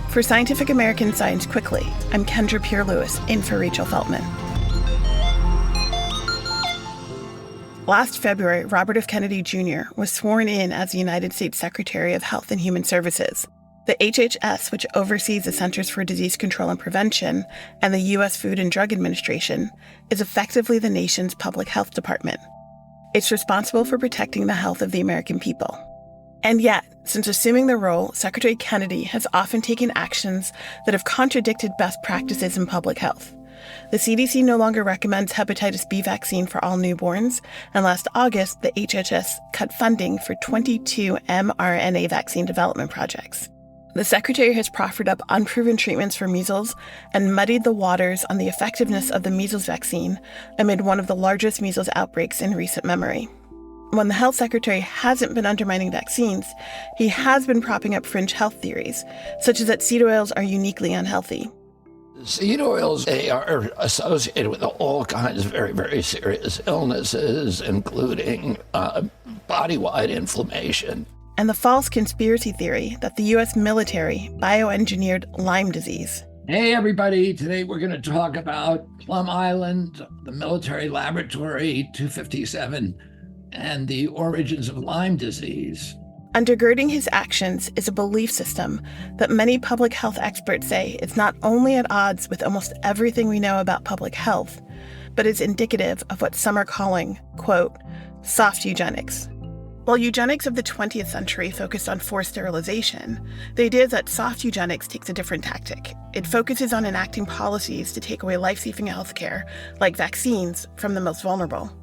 For Scientific American Science Quickly, I'm Kendra Pierre-Louis, in for Rachel Feltman. Last February, Robert F. Kennedy Jr. was sworn in as the United States Secretary of Health and Human Services. The HHS, which oversees the Centers for Disease Control and Prevention and the U.S. Food and Drug Administration, is effectively the nation's public health department. It's responsible for protecting the health of the American people. And yet, since assuming the role, Secretary Kennedy has often taken actions that have contradicted best practices in public health. The CDC no longer recommends hepatitis B vaccine for all newborns, and last August, the HHS cut funding for 22 mRNA vaccine development projects. The Secretary has proffered up unproven treatments for measles and muddied the waters on the effectiveness of the measles vaccine amid one of the largest measles outbreaks in recent memory. When the health secretary hasn't been undermining vaccines, he has been propping up fringe health theories, such as that seed oils are uniquely unhealthy. Seed oils, they are associated with all kinds of very, very serious illnesses, including body-wide inflammation. And the false conspiracy theory that the U.S. military bioengineered Lyme disease. Hey, everybody. Today we're going to talk about Plum Island, the military laboratory 257, and the origins of Lyme disease. Undergirding his actions is a belief system that many public health experts say is not only at odds with almost everything we know about public health, but is indicative of what some are calling, quote, soft eugenics. While eugenics of the 20th century focused on forced sterilization, the idea is that soft eugenics takes a different tactic. It focuses on enacting policies to take away life-saving healthcare, like vaccines, from the most vulnerable.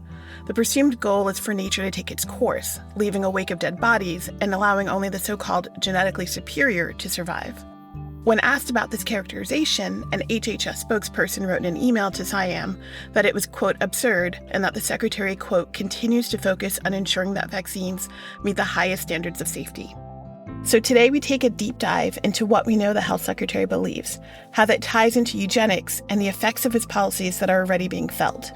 The presumed goal is for nature to take its course, leaving a wake of dead bodies and allowing only the so-called genetically superior to survive. When asked about this characterization, an HHS spokesperson wrote in an email to SciAm that it was, quote, absurd, and that the secretary, quote, continues to focus on ensuring that vaccines meet the highest standards of safety. So today we take a deep dive into what we know the health secretary believes, how that ties into eugenics, and the effects of his policies that are already being felt.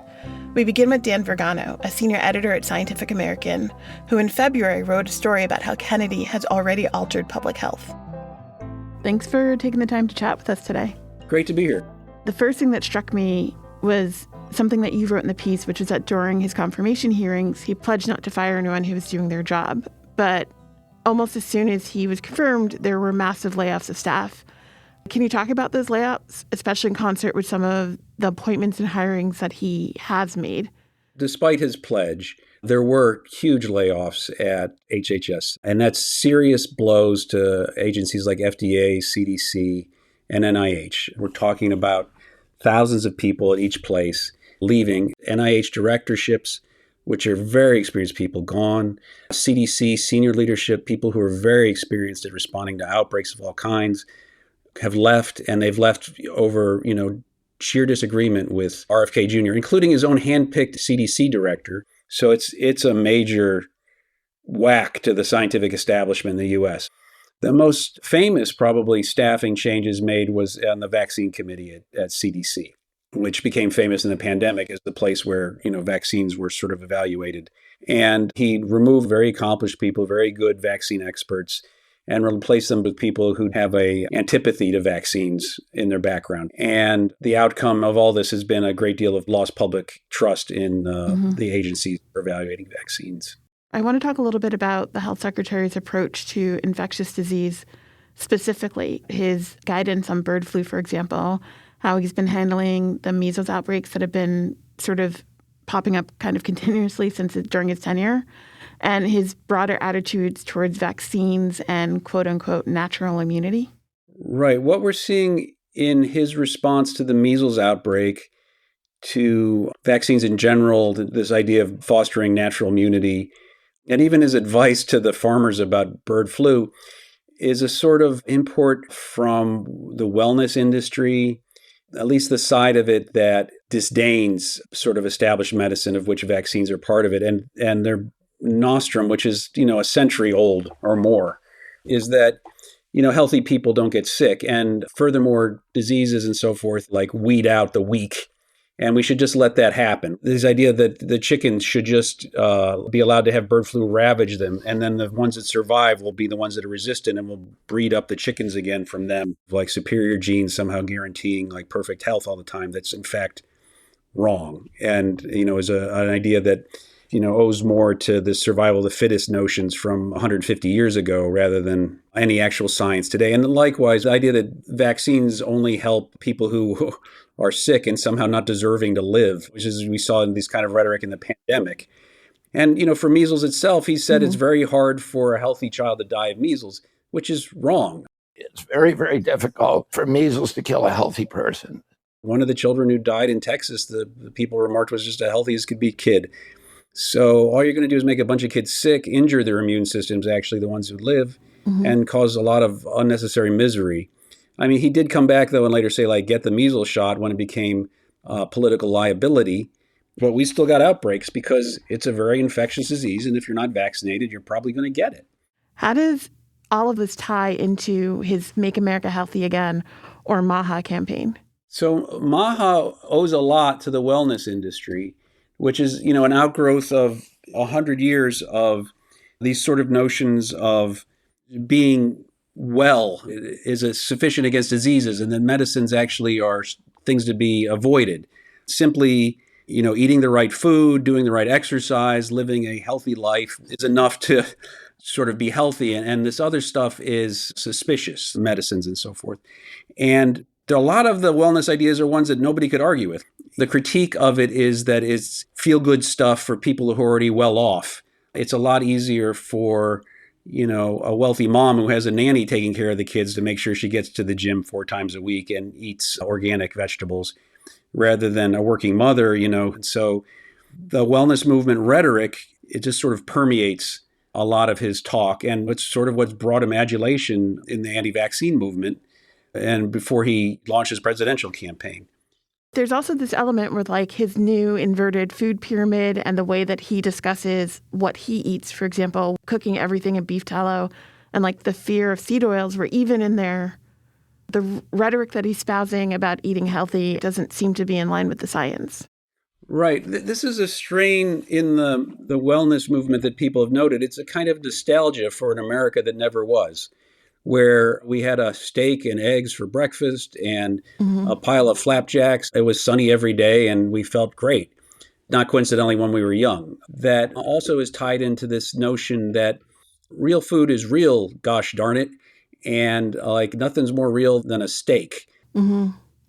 We begin with Dan Vergano, a senior editor at Scientific American, who in February wrote a story about how Kennedy has already altered public health. Thanks for taking the time to chat with us today. Great to be here. The first thing that struck me was something that you wrote in the piece, which is that during his confirmation hearings, he pledged not to fire anyone who was doing their job. But almost as soon as he was confirmed, there were massive layoffs of staff. Can you talk about those layoffs, especially in concert with some of the appointments and hirings that he has made? Despite his pledge, there were huge layoffs at HHS, and that's serious blows to agencies like FDA, CDC, and NIH. We're talking about thousands of people at each place leaving. NIH directorships, which are very experienced people, gone. CDC, senior leadership, people who are very experienced at responding to outbreaks of all kinds, have left, and they've left over, sheer disagreement with RFK Jr., including his own handpicked CDC director. So it's a major whack to the scientific establishment in the U.S. The most famous, probably, staffing changes made was on the vaccine committee at CDC, which became famous in the pandemic as the place where, vaccines were sort of evaluated. And he removed very accomplished people, very good vaccine experts, and replace them with people who have a antipathy to vaccines in their background. And the outcome of all this has been a great deal of lost public trust in the agencies for evaluating vaccines. I want to talk a little bit about the health secretary's approach to infectious disease, specifically his guidance on bird flu, for example, how he's been handling the measles outbreaks that have been sort of popping up kind of continuously during his tenure, and his broader attitudes towards vaccines and quote-unquote natural immunity? Right. What we're seeing in his response to the measles outbreak, to vaccines in general, this idea of fostering natural immunity, and even his advice to the farmers about bird flu, is a sort of import from the wellness industry, at least the side of it that disdains sort of established medicine, of which vaccines are part of it. And their nostrum, which is, a century old or more, is that healthy people don't get sick. And furthermore, diseases and so forth, like weed out the weak. And we should just let that happen. This idea that the chickens should just be allowed to have bird flu ravage them. And then the ones that survive will be the ones that are resistant and will breed up the chickens again from them, like superior genes somehow guaranteeing like perfect health all the time. That's in fact wrong. And, is an idea that, owes more to the survival of the fittest notions from 150 years ago rather than any actual science today. And likewise, the idea that vaccines only help people who are sick and somehow not deserving to live, which is we saw in this kind of rhetoric in the pandemic. And, for measles itself, he said it's very hard for a healthy child to die of measles, which is wrong. It's very, very difficult for measles to kill a healthy person. One of the children who died in Texas, the people remarked, was just as healthy as could be kid. So all you're going to do is make a bunch of kids sick, injure their immune systems, actually the ones who live, and cause a lot of unnecessary misery. I mean, he did come back, though, and later say, like, get the measles shot when it became political liability. But we still got outbreaks because it's a very infectious disease. And if you're not vaccinated, you're probably going to get it. How does all of this tie into his Make America Healthy Again or MAHA campaign? So MAHA owes a lot to the wellness industry, which is, an outgrowth of 100 years of these sort of notions of being well is sufficient against diseases, and then medicines actually are things to be avoided. Simply, eating the right food, doing the right exercise, living a healthy life is enough to sort of be healthy. And this other stuff is suspicious, medicines and so forth. And a lot of the wellness ideas are ones that nobody could argue with. The critique of it is that it's feel-good stuff for people who are already well off. It's a lot easier for, a wealthy mom who has a nanny taking care of the kids to make sure she gets to the gym 4 times a week and eats organic vegetables rather than a working mother, So the wellness movement rhetoric, it just sort of permeates a lot of his talk. And it's sort of what's brought him adulation in the anti-vaccine movement and before he launched his presidential campaign. There's also this element with like his new inverted food pyramid and the way that he discusses what he eats, for example, cooking everything in beef tallow and like the fear of seed oils were even in there. The rhetoric that he's espousing about eating healthy doesn't seem to be in line with the science. Right. This is a strain in the wellness movement that people have noted. It's a kind of nostalgia for an America that never was, where we had a steak and eggs for breakfast and a pile of flapjacks. It was sunny every day and we felt great. Not coincidentally when we were young. That also is tied into this notion that real food is real, gosh darn it. And like nothing's more real than a steak.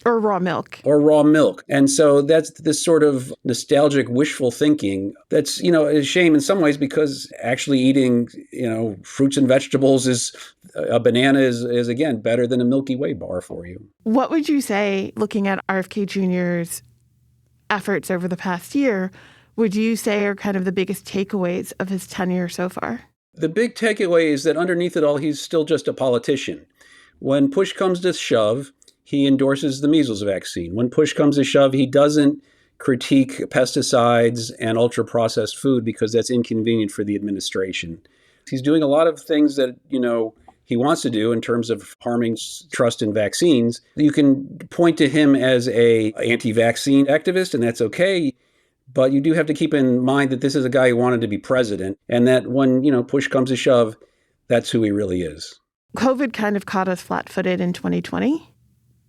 Or raw milk. And so that's this sort of nostalgic wishful thinking that's, a shame in some ways because actually eating, fruits and vegetables a banana is again, better than a Milky Way bar for you. What would you say, looking at RFK Jr.'s efforts over the past year, would you say are kind of the biggest takeaways of his tenure so far? The big takeaway is that underneath it all, he's still just a politician. When push comes to shove, he endorses the measles vaccine. When push comes to shove, he doesn't critique pesticides and ultra-processed food because that's inconvenient for the administration. He's doing a lot of things that, he wants to do in terms of harming trust in vaccines. You can point to him as a anti-vaccine activist, and that's okay. But you do have to keep in mind that this is a guy who wanted to be president and that when, push comes to shove, that's who he really is. COVID kind of caught us flat-footed in 2020.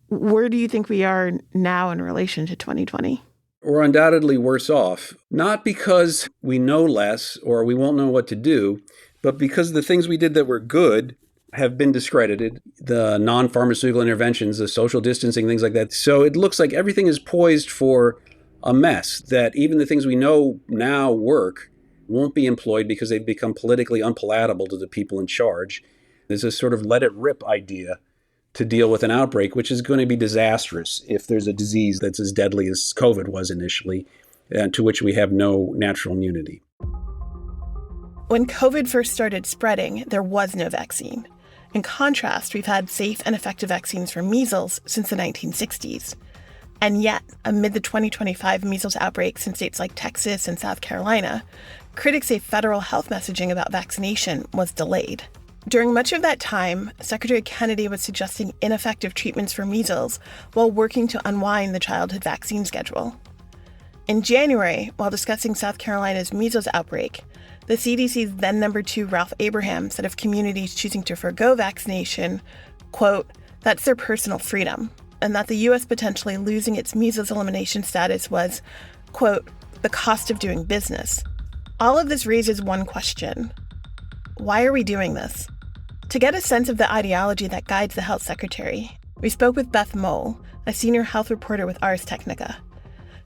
Where do you think we are now in relation to 2020? We're undoubtedly worse off, not because we know less or we won't know what to do, but because the things we did that were good have been discredited, the non-pharmaceutical interventions, the social distancing, things like that. So it looks like everything is poised for a mess, that even the things we know now work won't be employed because they've become politically unpalatable to the people in charge. There's a sort of let it rip idea to deal with an outbreak, which is going to be disastrous if there's a disease that's as deadly as COVID was initially, and to which we have no natural immunity. When COVID first started spreading, there was no vaccine. In contrast, we've had safe and effective vaccines for measles since the 1960s. And yet, amid the 2025 measles outbreaks in states like Texas and South Carolina, critics say federal health messaging about vaccination was delayed. During much of that time, Secretary Kennedy was suggesting ineffective treatments for measles while working to unwind the childhood vaccine schedule. In January, while discussing South Carolina's measles outbreak, the CDC's then number 2 Ralph Abraham said of communities choosing to forgo vaccination, quote, that's their personal freedom, and that the U.S. potentially losing its measles elimination status was, quote, the cost of doing business. All of this raises one question. Why are we doing this? To get a sense of the ideology that guides the health secretary, we spoke with Beth Mole, a senior health reporter with Ars Technica.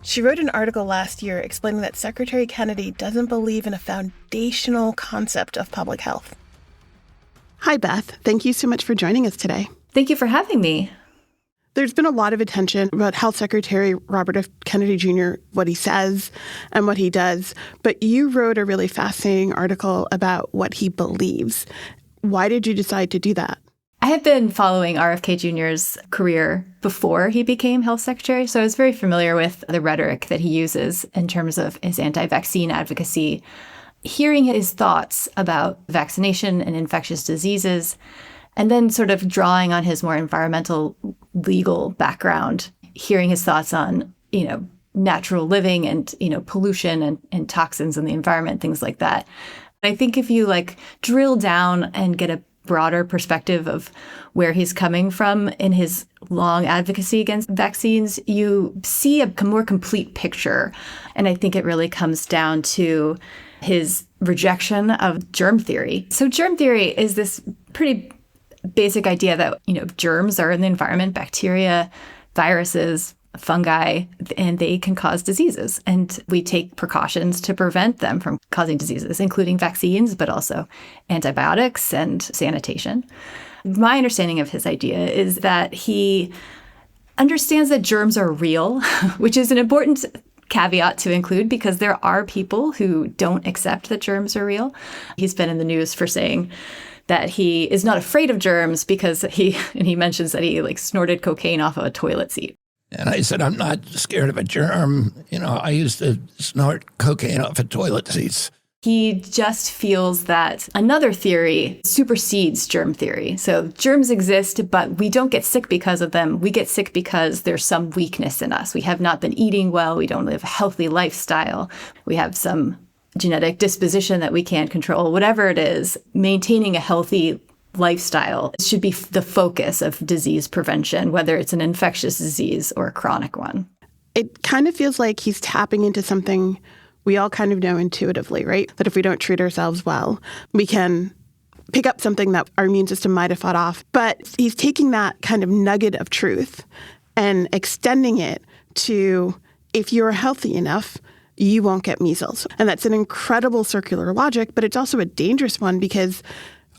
She wrote an article last year explaining that Secretary Kennedy doesn't believe in a foundational concept of public health. Hi, Beth. Thank you so much for joining us today. Thank you for having me. There's been a lot of attention about Health Secretary Robert F. Kennedy Jr., what he says and what he does, but you wrote a really fascinating article about what he believes. Why did you decide to do that? I had been following RFK Jr.'s career before he became health secretary, so I was very familiar with the rhetoric that he uses in terms of his anti-vaccine advocacy. Hearing his thoughts about vaccination and infectious diseases, and then sort of drawing on his more environmental legal background, hearing his thoughts on, natural living and, pollution and toxins in the environment, things like that. I think if you drill down and get a broader perspective of where he's coming from in his long advocacy against vaccines, you see a more complete picture. And I think it really comes down to his rejection of germ theory. So germ theory is this pretty basic idea that, germs are in the environment, bacteria, viruses, fungi, and they can cause diseases. And we take precautions to prevent them from causing diseases, including vaccines, but also antibiotics and sanitation. My understanding of his idea is that he understands that germs are real, which is an important caveat to include because there are people who don't accept that germs are real. He's been in the news for saying that he is not afraid of germs because he mentions that he snorted cocaine off of a toilet seat. And I said, I'm not scared of a germ. I used to snort cocaine off of toilet seats. He just feels that another theory supersedes germ theory. So germs exist, but we don't get sick because of them. We get sick because there's some weakness in us. We have not been eating well. We don't live a healthy lifestyle. We have some genetic disposition that we can't control. Whatever it is, maintaining a healthy lifestyle should be the focus of disease prevention, whether it's an infectious disease or a chronic one. It kind of feels like he's tapping into something we all kind of know intuitively, right? That if we don't treat ourselves well, we can pick up something that our immune system might have fought off. But he's taking that kind of nugget of truth and extending it to, if you're healthy enough, you won't get measles. And that's an incredible circular logic, but it's also a dangerous one because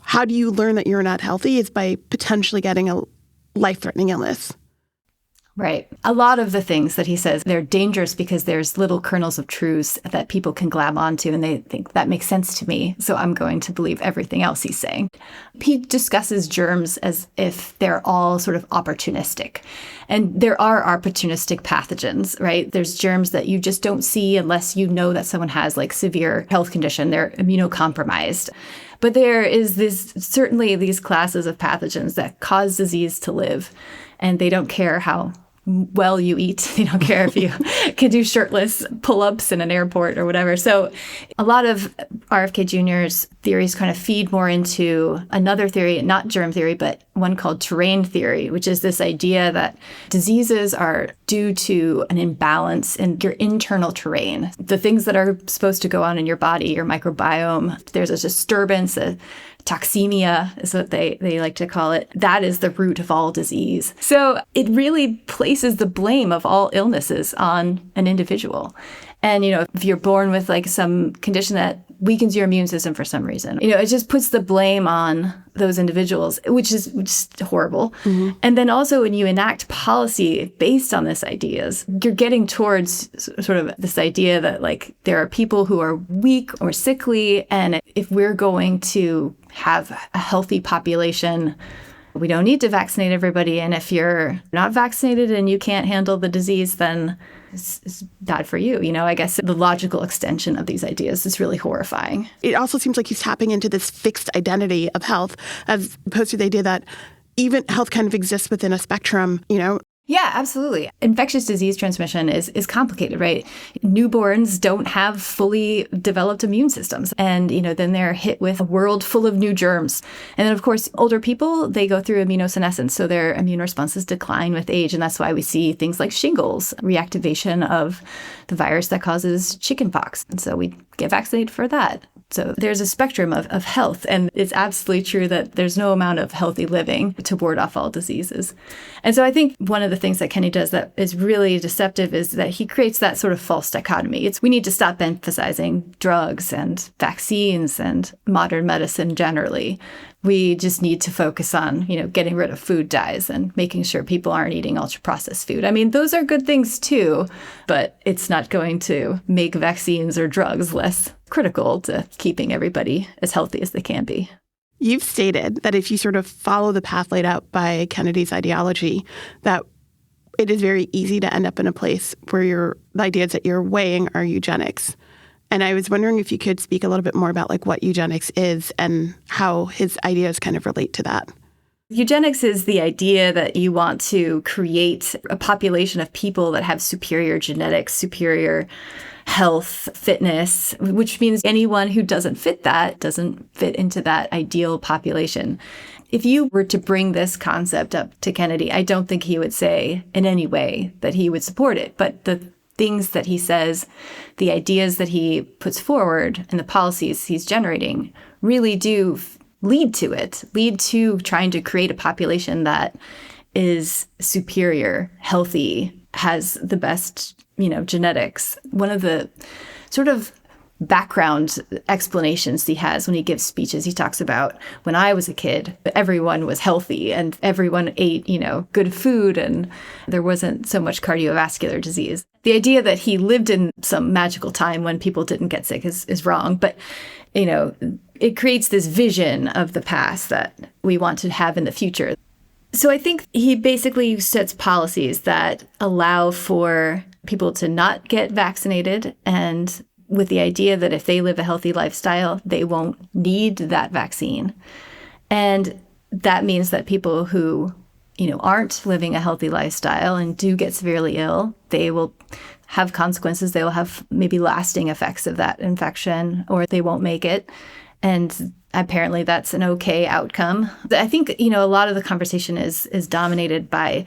how do you learn that you're not healthy is by potentially getting a life-threatening illness. Right. A lot of the things that he says, they're dangerous because there's little kernels of truth that people can grab onto and they think that makes sense to me, so I'm going to believe everything else he's saying. He discusses germs as if they're all sort of opportunistic. And there are opportunistic pathogens, right? There's germs that you just don't see unless you know that someone has severe health condition. They're immunocompromised. But there is certainly these classes of pathogens that cause disease to live, and they don't care how well you eat. They don't care if you can do shirtless pull-ups in an airport or whatever. So a lot of RFK Jr.'s theories kind of feed more into another theory, not germ theory, but one called terrain theory, which is this idea that diseases are due to an imbalance in your internal terrain. The things that are supposed to go on in your body, your microbiome, there's a disturbance, a toxemia is what they like to call it. That is the root of all disease. So it really places the blame of all illnesses on an individual. And, if you're born with some condition that weakens your immune system for some reason, it just puts the blame on those individuals, which is horrible. Mm-hmm. And then also when you enact policy based on these ideas, you're getting towards sort of this idea that there are people who are weak or sickly. And if we're going to have a healthy population, We don't need to vaccinate everybody. And if you're not vaccinated and you can't handle the disease, then it's bad for you. I guess the logical extension of these ideas is really horrifying. It also seems like he's tapping into this fixed identity of health as opposed to the idea that even health kind of exists within a spectrum, Yeah, absolutely. Infectious disease transmission is complicated, right? Newborns don't have fully developed immune systems. And, then they're hit with a world full of new germs. And then, of course, older people, they go through immunosenescence. So their immune responses decline with age. And that's why we see things like shingles, reactivation of the virus that causes chickenpox. And so we get vaccinated for that. So there's a spectrum of health, and it's absolutely true that there's no amount of healthy living to ward off all diseases. And so I think one of the things that Kenny does that is really deceptive is that he creates that sort of false dichotomy. We need to stop emphasizing drugs and vaccines and modern medicine generally. We just need to focus on, getting rid of food dyes and making sure people aren't eating ultra-processed food. I mean, those are good things too, but it's not going to make vaccines or drugs less critical to keeping everybody as healthy as they can be. You've stated that if you sort of follow the path laid out by Kennedy's ideology, that it is very easy to end up in a place where the ideas that you're weighing are eugenics. And I was wondering if you could speak a little bit more about what eugenics is and how his ideas kind of relate to that. Eugenics is the idea that you want to create a population of people that have superior genetics, superior health, fitness, which means anyone who doesn't fit into that ideal population. If you were to bring this concept up to Kennedy, I don't think he would say in any way that he would support it. But the things that he says, the ideas that he puts forward, and the policies he's generating really do lead to trying to create a population that is superior, healthy, has the best, genetics. One of the sort of background explanations he has when he gives speeches, he talks about when I was a kid, everyone was healthy and everyone ate, good food and there wasn't so much cardiovascular disease. The idea that he lived in some magical time when people didn't get sick is wrong, but, it creates this vision of the past that we want to have in the future. So I think he basically sets policies that allow for people to not get vaccinated, and with the idea that if they live a healthy lifestyle, they won't need that vaccine. And that means that people who, aren't living a healthy lifestyle and do get severely ill, they will have consequences. They will have maybe lasting effects of that infection, or they won't make it. And apparently that's an okay outcome. I think, a lot of the conversation is dominated by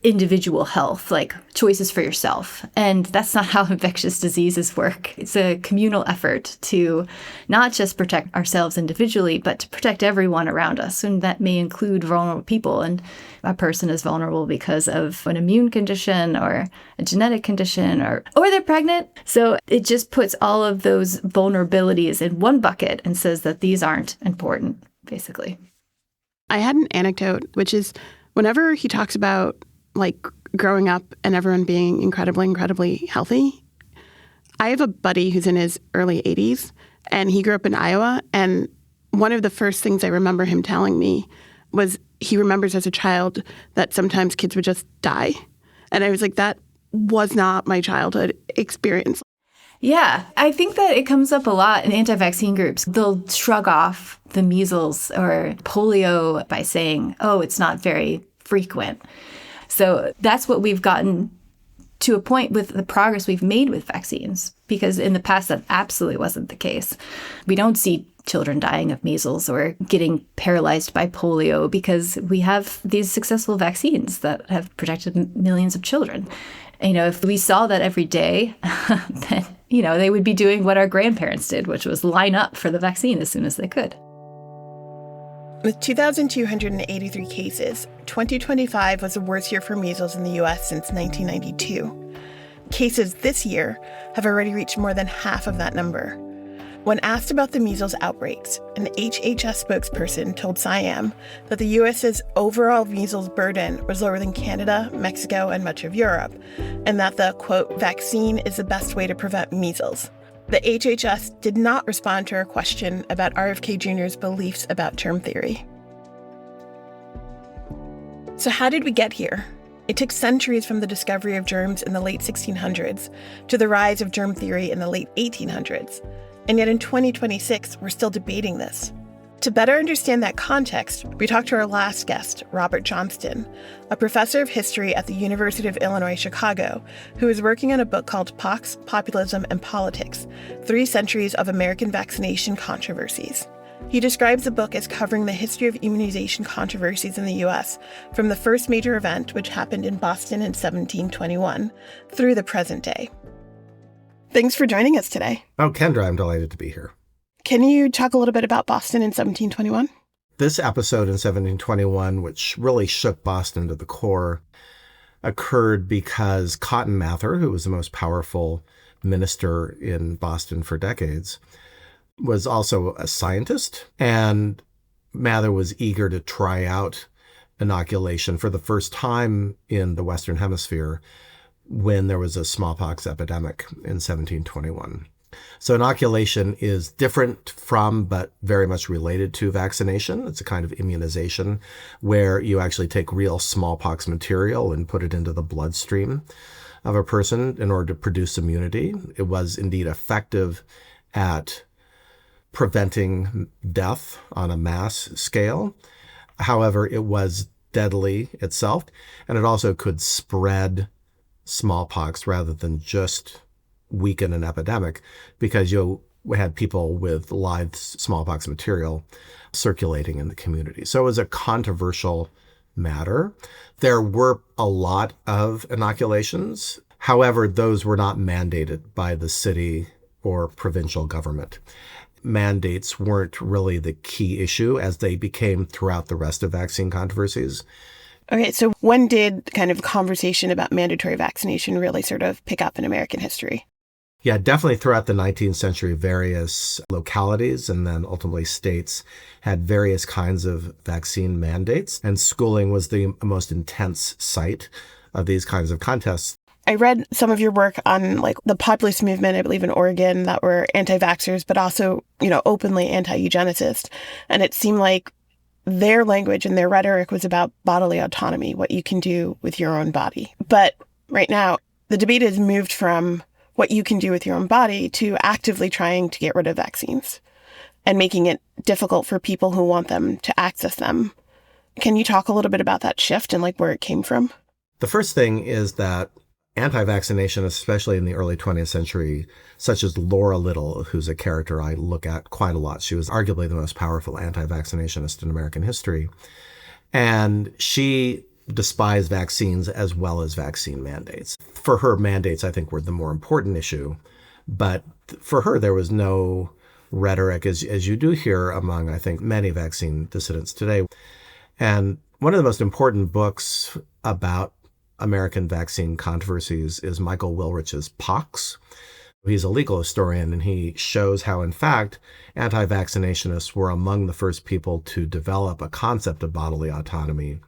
individual health, like choices for yourself. And that's not how infectious diseases work. It's a communal effort to not just protect ourselves individually, but to protect everyone around us. And that may include vulnerable people. And a person is vulnerable because of an immune condition or a genetic condition or they're pregnant. So it just puts all of those vulnerabilities in one bucket and says that these aren't important, basically. I had an anecdote, which is whenever he talks about growing up and everyone being incredibly, incredibly healthy. I have a buddy who's in his early 80s, and he grew up in Iowa. And one of the first things I remember him telling me was he remembers as a child that sometimes kids would just die. And I was like, that was not my childhood experience. Yeah, I think that it comes up a lot in anti-vaccine groups. They'll shrug off the measles or polio by saying, it's not very frequent. So that's what we've gotten to a point with the progress we've made with vaccines, because in the past that absolutely wasn't the case. We don't see children dying of measles or getting paralyzed by polio because we have these successful vaccines that have protected millions of children. If we saw that every day, then, they would be doing what our grandparents did, which was line up for the vaccine as soon as they could. With 2,283 cases, 2025 was the worst year for measles in the U.S. since 1992. Cases this year have already reached more than half of that number. When asked about the measles outbreaks, an HHS spokesperson told SciAm that the U.S.'s overall measles burden was lower than Canada, Mexico, and much of Europe, and that the, quote, vaccine is the best way to prevent measles. The HHS did not respond to our question about RFK Jr.'s beliefs about germ theory. So how did we get here? It took centuries from the discovery of germs in the late 1600s to the rise of germ theory in the late 1800s. And yet in 2026, we're still debating this. To better understand that context, we talked to our last guest, Robert Johnston, a professor of history at the University of Illinois, Chicago, who is working on a book called Pox, Populism, and Politics: 3 Centuries of American Vaccination Controversies. He describes the book as covering the history of immunization controversies in the U.S. from the first major event, which happened in Boston in 1721, through the present day. Thanks for joining us today. Oh, Kendra, I'm delighted to be here. Can you talk a little bit about Boston in 1721? This episode in 1721, which really shook Boston to the core, occurred because Cotton Mather, who was the most powerful minister in Boston for decades, was also a scientist. And Mather was eager to try out inoculation for the first time in the Western Hemisphere when there was a smallpox epidemic in 1721. So inoculation is different from, but very much related to vaccination. It's a kind of immunization where you actually take real smallpox material and put it into the bloodstream of a person in order to produce immunity. It was indeed effective at preventing death on a mass scale. However, it was deadly itself, and it also could spread smallpox rather than just weaken an epidemic, because you had people with live smallpox material circulating in the community. So it was a controversial matter. There were a lot of inoculations. However, those were not mandated by the city or provincial government. Mandates weren't really the key issue as they became throughout the rest of vaccine controversies. Okay, so when did kind of conversation about mandatory vaccination really sort of pick up in American history? Yeah, definitely throughout the 19th century, various localities and then ultimately states had various kinds of vaccine mandates, and schooling was the most intense site of these kinds of contests. I read some of your work on like the populist movement, I believe in Oregon, that were anti-vaxxers, but also, openly anti-eugenicist. And it seemed like their language and their rhetoric was about bodily autonomy, what you can do with your own body. But right now, the debate has moved from what you can do with your own body to actively trying to get rid of vaccines and making it difficult for people who want them to access them. Can you talk a little bit about that shift and like where it came from? The first thing is that anti-vaccination, especially in the early 20th century, such as Laura Little, who's a character I look at quite a lot. She was arguably the most powerful anti-vaccinationist in American history. And she despised vaccines as well as vaccine mandates. For her, mandates, I think, were the more important issue. But for her, there was no rhetoric, as you do hear among, I think, many vaccine dissidents today. And one of the most important books about American vaccine controversies is Michael Wilrich's Pox. He's a legal historian, and he shows how, in fact, anti-vaccinationists were among the first people to develop a concept of bodily autonomy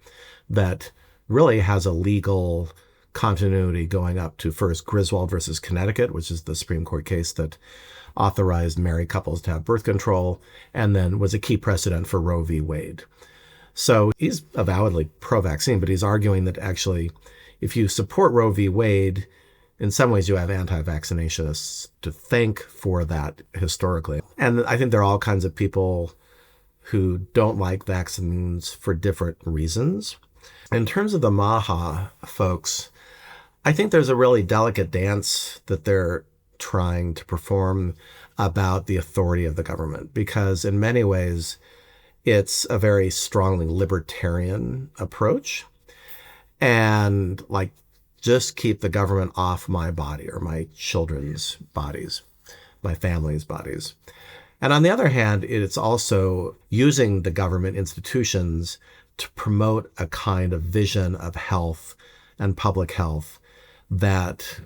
that really has a legal continuity going up to first Griswold versus Connecticut, which is the Supreme Court case that authorized married couples to have birth control, and then was a key precedent for Roe v. Wade. So he's avowedly pro-vaccine, but he's arguing that actually, if you support Roe v. Wade, in some ways you have anti-vaccinationists to thank for that historically. And I think there are all kinds of people who don't like vaccines for different reasons. In terms of the MAHA folks, I think there's a really delicate dance that they're trying to perform about the authority of the government, because in many ways, it's a very strongly libertarian approach. And like, just keep the government off my body or my children's bodies, my family's bodies. And on the other hand, it's also using the government institutions to promote a kind of vision of health and public health that,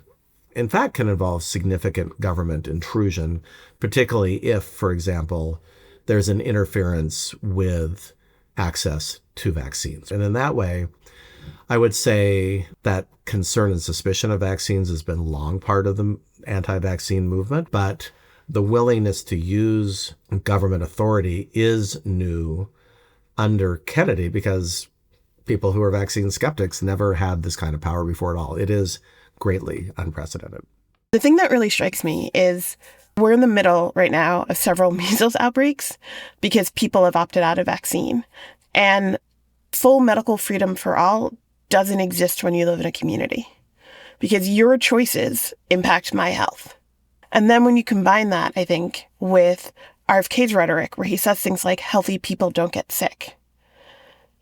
in fact, can involve significant government intrusion, particularly if, for example, there's an interference with access to vaccines. And in that way, I would say that concern and suspicion of vaccines has been long part of the anti-vaccine movement, but the willingness to use government authority is new under Kennedy, because people who are vaccine skeptics never had this kind of power before at all. It is greatly unprecedented. The thing that really strikes me is we're in the middle right now of several measles outbreaks because people have opted out of vaccine. And full medical freedom for all doesn't exist when you live in a community because your choices impact my health. And then when you combine that, I think, with RFK's rhetoric where he says things like healthy people don't get sick,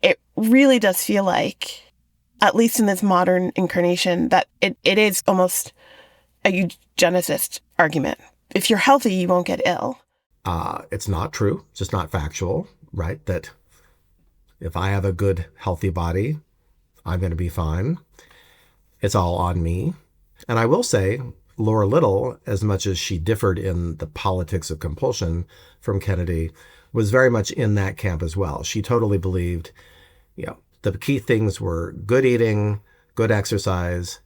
it really does feel like, at least in this modern incarnation, that it is almost a eugenicist argument. If you're healthy, you won't get ill. It's not true. It's just not factual, right? That if I have a good, healthy body, I'm going to be fine. It's all on me. And I will say, Laura Little, as much as she differed in the politics of compulsion from Kennedy, was very much in that camp as well. She totally believed, the key things were good eating, good exercise,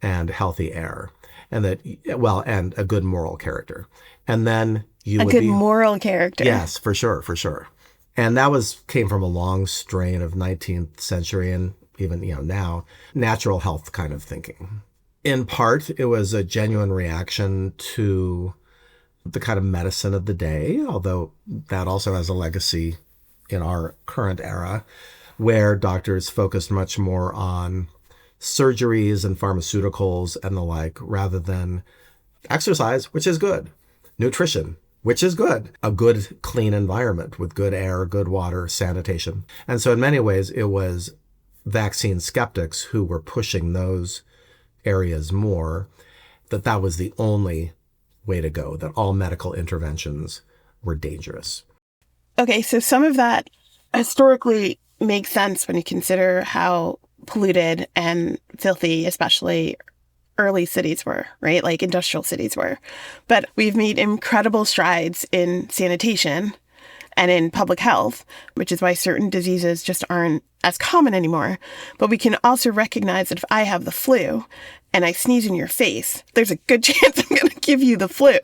and healthy air. And and a good moral character. And then you would be... A good moral character. Yes, for sure. And that came from a long strain of 19th century and even, now, natural health kind of thinking. In part, it was a genuine reaction to the kind of medicine of the day, although that also has a legacy in our current era, where doctors focused much more on surgeries and pharmaceuticals and the like, rather than exercise, which is good, nutrition, which is good, a good, clean environment with good air, good water, sanitation. And so in many ways, it was vaccine skeptics who were pushing those areas more, that was the only way to go, that all medical interventions were dangerous. Okay, so some of that historically makes sense when you consider how polluted and filthy, especially early cities were, right? Like industrial cities were. But we've made incredible strides in sanitation and in public health, which is why certain diseases just aren't as common anymore. But we can also recognize that if I have the flu and I sneeze in your face, there's a good chance I'm going to give you the flu.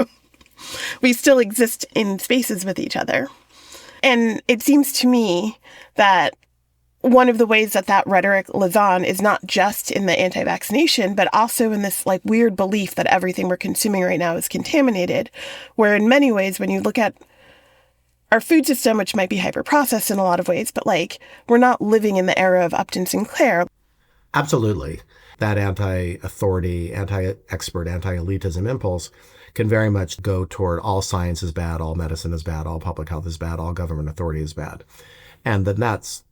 We still exist in spaces with each other. And it seems to me that one of the ways that rhetoric lives on is not just in the anti-vaccination, but also in this like weird belief that everything we're consuming right now is contaminated, where in many ways, when you look at our food system, which might be hyper-processed in a lot of ways, but like we're not living in the era of Upton Sinclair. Absolutely. That anti-authority, anti-expert, anti-elitism impulse can very much go toward all science is bad, all medicine is bad, all public health is bad, all government authority is bad. And then that's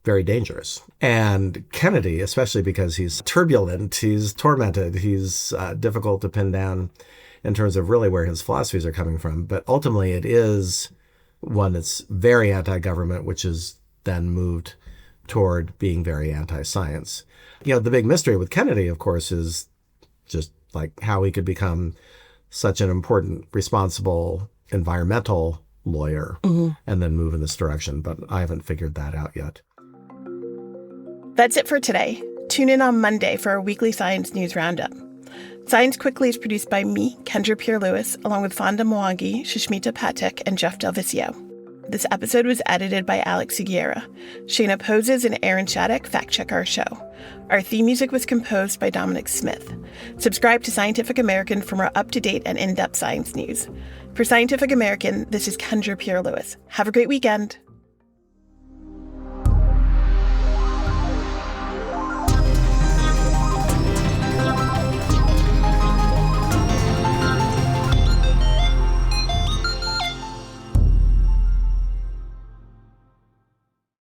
very dangerous. And Kennedy, especially because he's turbulent, he's tormented, he's difficult to pin down in terms of really where his philosophies are coming from. But ultimately, it is one that's very anti-government, which is then moved toward being very anti-science. The big mystery with Kennedy, of course, is just like how he could become such an important, responsible environmental lawyer and then move in this direction. But I haven't figured that out yet. That's it for today. Tune in on Monday for our weekly science news roundup. Science Quickly is produced by me, Kendra Pierre-Louis, along with Fonda Mwangi, Sushmita, Pathak, and Jeff DelViscio. This episode was edited by Alex Sugiura. Shayna Posses and Aaron Shattuck fact-check our show. Our theme music was composed by Dominic Smith. Subscribe to Scientific American for more up-to-date and in-depth science news. For Scientific American, this is Kendra Pierre-Louis. Have a great weekend.